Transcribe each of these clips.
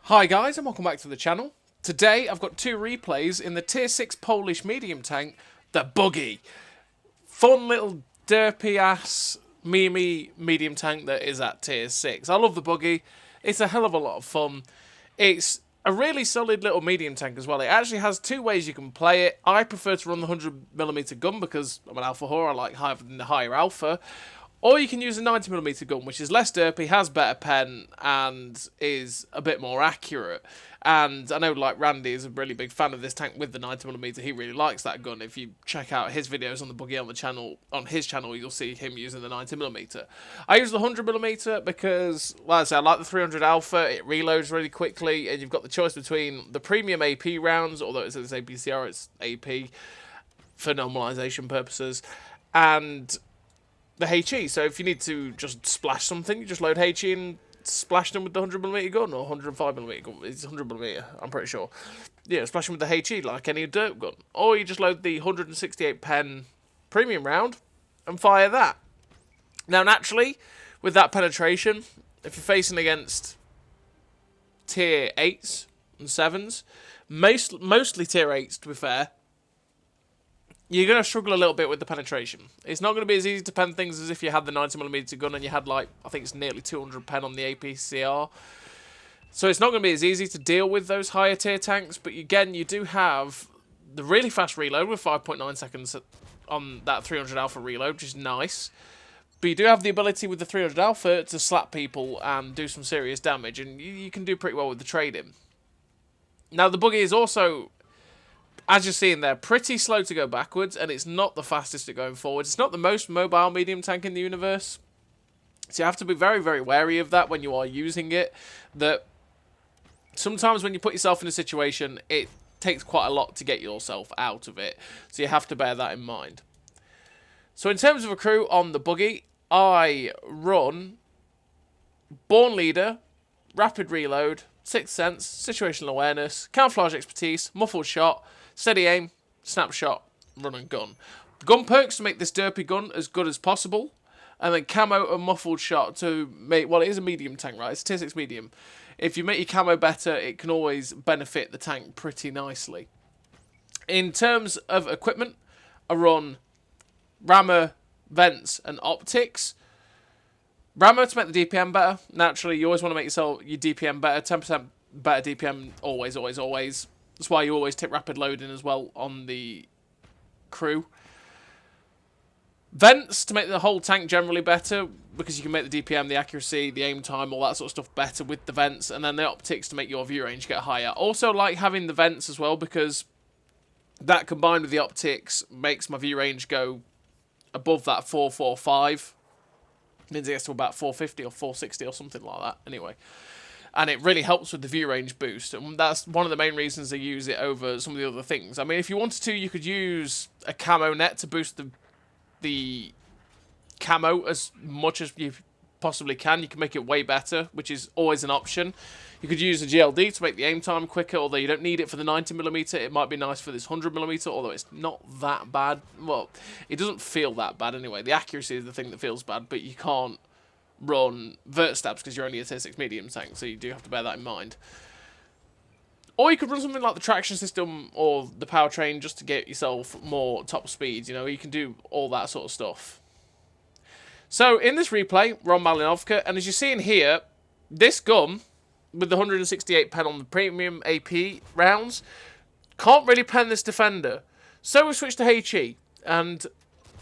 Hi guys and welcome back to the channel. Today I've got two replays in the tier 6 Polish medium tank, the Bugi. Fun little derpy ass memey medium tank that is at tier 6. I love the Bugi. It's a hell of a lot of fun. It's a really solid little medium tank as well. It actually has two ways you can play it. I prefer to run the 100mm gun because I'm an alpha whore. I like higher alpha. Or you can use a 90mm gun, which is less derpy, has better pen, and is a bit more accurate. And I know, like, Randy is a really big fan of this tank with the 90mm. He really likes that gun. If you check out his videos on the Bugi on his channel, you'll see him using the 90mm. I use the 100mm because, like I say, I like the 300 alpha. It reloads really quickly, and you've got the choice between the premium AP rounds, although it says APCR, it's AP for normalization purposes, and the HE. So if you need to just splash something, you just load HE and splash them with the 100mm gun or 105mm gun. It's 100mm, I'm pretty sure. Yeah, splash them with the HE like any derp gun. Or you just load the 168 pen premium round and fire that. Now, naturally, with that penetration, if you're facing against tier 8s and 7s, mostly tier 8s to be fair, you're going to struggle a little bit with the penetration. It's not going to be as easy to pen things as if you had the 90mm gun and you had, like, I think it's nearly 200 pen on the APCR. So it's not going to be as easy to deal with those higher tier tanks, but again, you do have the really fast reload with 5.9 seconds on that 300 alpha reload, which is nice. But you do have the ability with the 300 alpha to slap people and do some serious damage, and you can do pretty well with the trading. Now, the Bugi is also, as you're seeing there, pretty slow to go backwards, and it's not the fastest at going forwards. It's not the most mobile medium tank in the universe. So you have to be very, very wary of that when you are using it. That sometimes when you put yourself in a situation, it takes quite a lot to get yourself out of it. So you have to bear that in mind. So in terms of a crew on the Bugi, I run Born Leader, Rapid Reload, Sixth Sense, Situational Awareness, Camouflage Expertise, Muffled Shot, Steady Aim, Snapshot, Run and Gun. Gun perks to make this derpy gun as good as possible. And then Camo and Muffled Shot to make, well, it is a medium tank, right? It's a tier 6 medium. If you make your camo better, it can always benefit the tank pretty nicely. In terms of equipment, I run Rammer, Vents, and Optics. Rammer to make the DPM better. Naturally, you always want to make your DPM better. 10% better DPM, always, always, always. That's why you always take rapid loading as well on the crew. Vents to make the whole tank generally better, because you can make the DPM, the accuracy, the aim time, all that sort of stuff better with the vents. And then the optics to make your view range get higher. Also like having the vents as well, because that combined with the optics makes my view range go above that 445. Means it gets to about 450 or 460 or something like that. Anyway. And it really helps with the view range boost. And that's one of the main reasons they use it over some of the other things. I mean, if you wanted to, you could use a camo net to boost the camo as much as you possibly can. You can make it way better, which is always an option. You could use a GLD to make the aim time quicker, although you don't need it for the 90mm. It might be nice for this 100mm, although it's not that bad. Well, it doesn't feel that bad anyway. The accuracy is the thing that feels bad, but you can't run vert stabs because you're only a tier 6 medium tank, so you do have to bear that in mind. Or you could run something like the traction system or the powertrain just to get yourself more top speeds. You know, you can do all that sort of stuff. So in this replay, we're on Malinovka, and as you see in here, this gun with the 168 pen on the premium AP rounds can't really pen this defender. So we switched to HE, and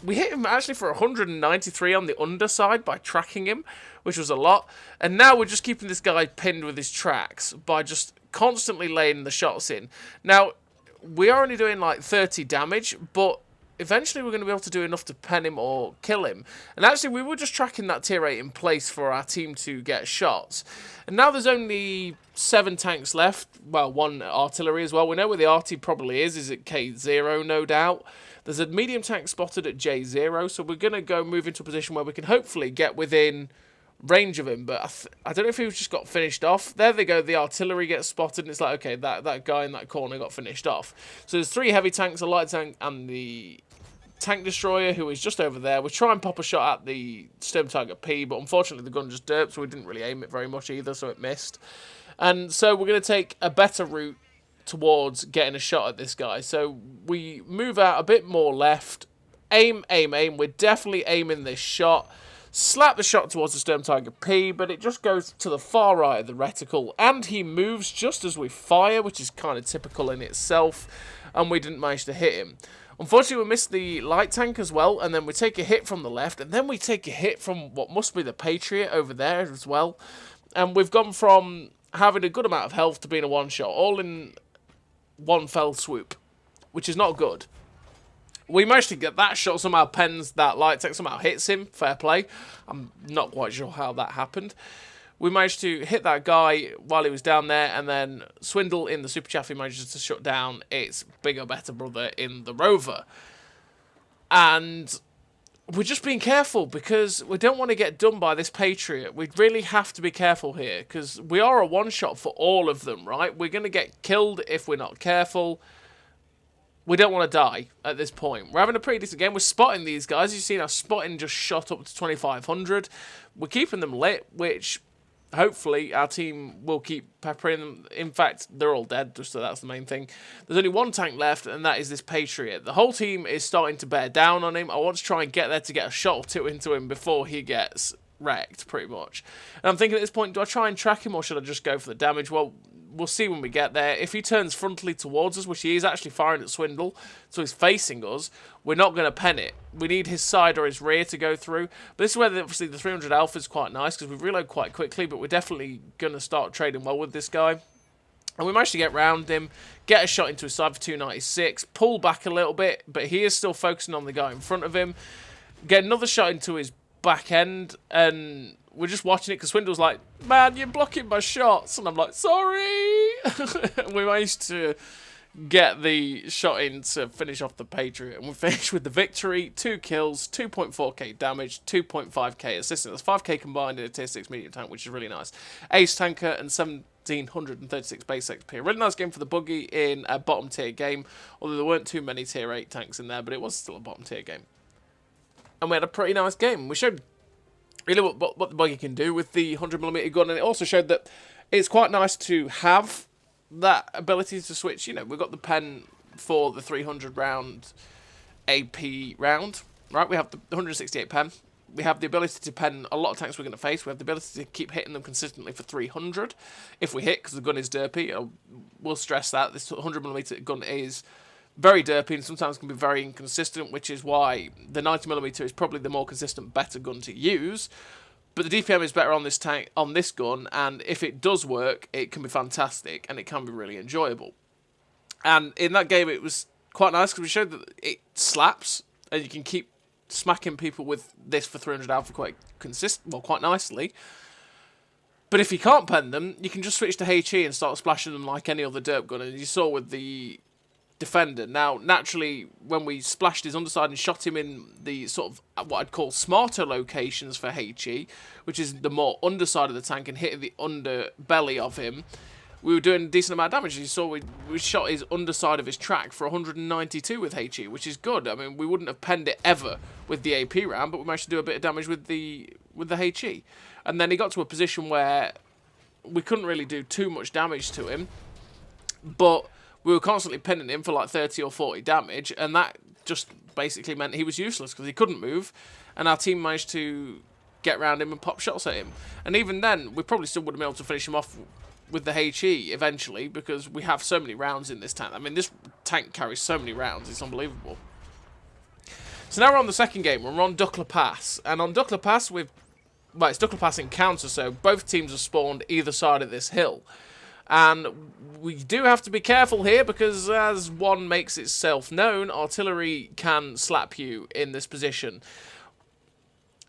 we hit him actually for 193 on the underside by tracking him, which was a lot. And now we're just keeping this guy pinned with his tracks by just constantly laying the shots in. Now, we are only doing like 30 damage, but eventually we're going to be able to do enough to pen him or kill him. And actually, we were just tracking that tier 8 in place for our team to get shots. And now there's only 7 tanks left. Well, 1 artillery as well. We know where the RT probably is at K0, no doubt. There's a medium tank spotted at J0, so we're going to go move into a position where we can hopefully get within range of him. But I don't know if he just got finished off. There they go, the artillery gets spotted, and it's like, okay, that guy in that corner got finished off. So there's 3 heavy tanks, a light tank, and the tank destroyer, who is just over there. We try and pop a shot at the stem target P, but unfortunately the gun just derped, so we didn't really aim it very much either, so it missed. And so we're going to take a better route towards getting a shot at this guy. So we move out a bit more left. Aim, aim, aim. We're definitely aiming this shot. Slap the shot towards the Sturm Tiger P, but it just goes to the far right of the reticle. And he moves just as we fire, which is kind of typical in itself. And we didn't manage to hit him. Unfortunately, we missed the light tank as well. And then we take a hit from the left. And then we take a hit from what must be the Patriot over there as well. And we've gone from having a good amount of health to being a one-shot, all in one fell swoop, which is not good. We managed to get that shot, somehow pens that light tank, somehow hits him, fair play. I'm not quite sure how that happened. We managed to hit that guy while he was down there, and then Swindle in the Super Chaffee manages to shut down its bigger, better brother in the Rover. And we're just being careful, because we don't want to get done by this Patriot. We really have to be careful here, because we are a one-shot for all of them, right? We're going to get killed if we're not careful. We don't want to die at this point. We're having a pretty decent game. We're spotting these guys. You've seen our spotting just shot up to 2,500. We're keeping them lit, which hopefully our team will keep peppering them. In fact, they're all dead, so that's the main thing. There's only one tank left, and that is this Patriot. The whole team is starting to bear down on him. I want to try and get there to get a shot or two into him before he gets wrecked, pretty much. And I'm thinking at this point, do I try and track him, or should I just go for the damage? Well, we'll see when we get there. If he turns frontally towards us, which he is actually firing at Swindle, so he's facing us, we're not going to pen it. We need his side or his rear to go through. But this is where, obviously, the 300 Alpha is quite nice, because we reload quite quickly, but we're definitely going to start trading well with this guy. And we managed to get round him, get a shot into his side for 296, pull back a little bit, but he is still focusing on the guy in front of him. Get another shot into his back end, and we're just watching it because Swindle's like, man, you're blocking my shots. And I'm like, sorry. We managed to get the shot in to finish off the Patriot. And we finished with the victory. 2 kills, 2.4k damage, 2.5k assistance. That's 5k combined in a tier 6 medium tank, which is really nice. Ace tanker and 1736 base XP. A really nice game for the Bugi in a bottom tier game. Although there weren't too many tier 8 tanks in there, but it was still a bottom tier game. And we had a pretty nice game. We showed really what the Bugi can do with the 100mm gun, and it also showed that it's quite nice to have that ability to switch. You know, we've got the pen for the 300 round AP round, right? We have the 168 pen. We have the ability to pen a lot of tanks we're going to face. We have the ability to keep hitting them consistently for 300 if we hit, because the gun is derpy. We'll stress that. This 100mm gun is very derpy and sometimes can be very inconsistent, which is why the 90mm is probably the more consistent, better gun to use. But the DPM is better on this tank, on this gun, and if it does work, it can be fantastic and it can be really enjoyable. And in that game, it was quite nice because we showed that it slaps, and you can keep smacking people with this for 300 alpha quite nicely. But if you can't pen them, you can just switch to HE and start splashing them like any other derp gun. And you saw with the Defender. Now, naturally, when we splashed his underside and shot him in the sort of what I'd call smarter locations for HE, which is the more underside of the tank and hitting the underbelly of him, we were doing a decent amount of damage. You saw we shot his underside of his track for 192 with HE, which is good. I mean, we wouldn't have penned it ever with the AP round, but we managed to do a bit of damage with the HE. And then he got to a position where we couldn't really do too much damage to him, but we were constantly pinning him for like 30 or 40 damage, and that just basically meant he was useless because he couldn't move, and our team managed to get around him and pop shots at him. And even then, we probably still would have been able to finish him off with the HE eventually, because we have so many rounds in this tank. I mean, this tank carries so many rounds, it's unbelievable. So now we're on the second game. We're on Duckler Pass, and on Duckler Pass, it's Duckler Pass Encounter, so both teams are spawned either side of this hill. And we do have to be careful here because, as one makes itself known, artillery can slap you in this position.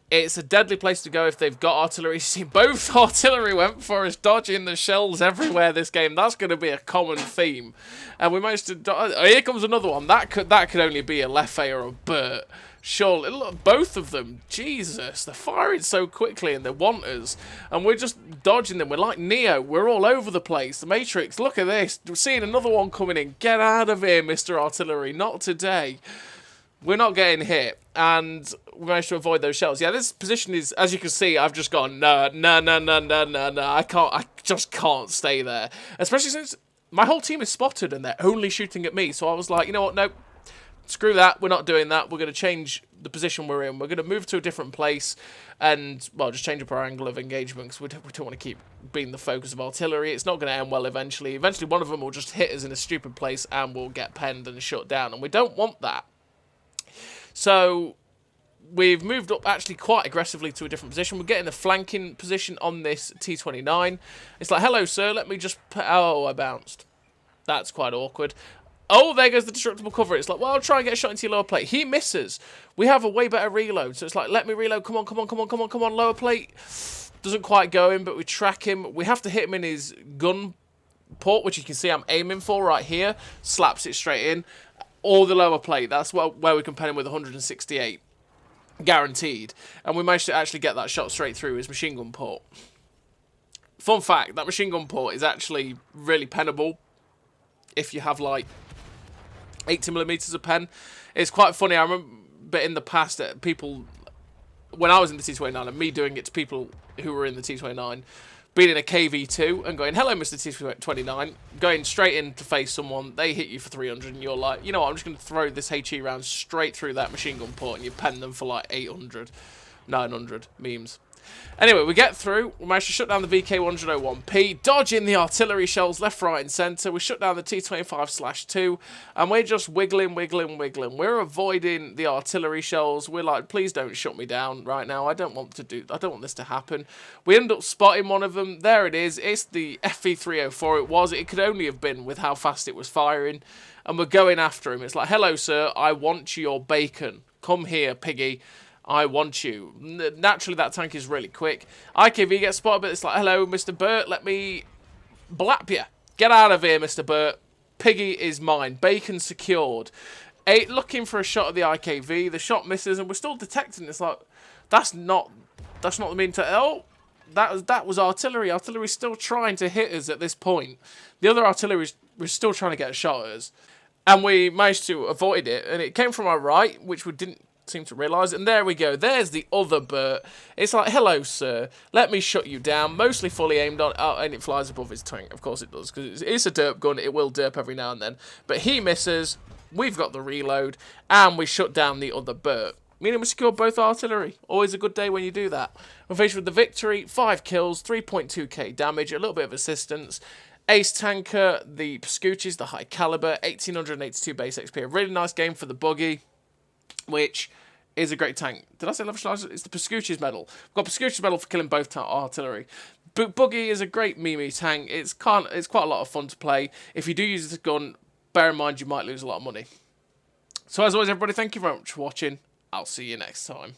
It's a deadly place to go if they've got artillery. See, both artillery went for us, dodging the shells everywhere this game. That's going to be a common theme. And we managed to... Oh, here comes another one. That could only be a Leffe or a Burt. Surely, look, both of them, Jesus, they're firing so quickly and they want us, and we're just dodging them. We're like Neo, we're all over the place. The Matrix, look at this, we're seeing another one coming in. Get out of here, Mr. Artillery, not today. we're not getting hit, and we managed to avoid those shells. Yeah, this position is, as you can see, I've just gone, no, I just can't stay there. Especially since my whole team is spotted and they're only shooting at me, so I was like, you know what, no, screw that, we're not doing that, we're going to change the position we're in, we're going to move to a different place, and, well, just change up our angle of engagement, because we don't want to keep being the focus of artillery. It's not going to end well eventually. Eventually one of them will just hit us in a stupid place, and we'll get penned and shut down, and we don't want that. So we've moved up actually quite aggressively to a different position. We're getting a flanking position on this T-29. It's like, hello, sir, let me just... Oh, I bounced. That's quite awkward. Oh, there goes the destructible cover. It's like, well, I'll try and get a shot into your lower plate. He misses. We have a way better reload. So it's like, let me reload. Come on, lower plate. Doesn't quite go in, but we track him. We have to hit him in his gun port, which you can see I'm aiming for right here. Slaps it straight in. Or the lower plate. That's where we can pen him with 168. Guaranteed. And we managed to actually get that shot straight through his machine gun port. Fun fact, that machine gun port is actually really pennable if you have, like, 80mm of pen. It's quite funny. I remember in the past that people, when I was in the T-29 and me doing it to people who were in the T-29, being in a KV2 and going, hello, Mr. T-29, going straight in to face someone, they hit you for 300 and you're like, you know what, I'm just going to throw this HE round straight through that machine gun port, and you pen them for like 800, 900 memes. Anyway, we get through. We managed to shut down the VK-101P, dodging the artillery shells left, right, and centre. We shut down the T-25/2, and we're just wiggling. We're avoiding the artillery shells. We're like, please don't shut me down right now. I don't want this to happen. We end up spotting one of them. There it is. It's the FV-304. It could only have been with how fast it was firing. And we're going after him. It's like, hello, sir. I want your bacon. Come here, piggy. I want you. Naturally, that tank is really quick. IKV gets spotted, but it's like, hello, Mr. Burt, let me blap you. Get out of here, Mr. Burt. Piggy is mine. Bacon secured. 8 looking for a shot at the IKV. The shot misses, and we're still detecting. It's like, that's not the mean to... Oh, that was artillery. Artillery's still trying to hit us at this point. The other artillery was still trying to get a shot at us. And we managed to avoid it, and it came from our right, which we didn't seem to realise, and there we go. There's the other Burt. It's like, hello, sir. Let me shut you down. Mostly fully aimed on. Oh, and it flies above his tank. Of course it does, because it's a derp gun. It will derp every now and then. But he misses. We've got the reload, and we shut down the other Burt. Meaning we secured both artillery. Always a good day when you do that. We're finished with the victory. 5 kills, 3.2k damage, a little bit of assistance. Ace tanker, the Pascucci's, the high caliber, 1882 base XP. A really nice game for the Bugi, which is a great tank. Did I say level? It's the Pascucci's medal. We've got Pascucci's medal for killing both artillery. But Bugi is a great meme tank. It's quite a lot of fun to play. If you do use this gun, bear in mind you might lose a lot of money. So as always, everybody, thank you very much for watching. I'll see you next time.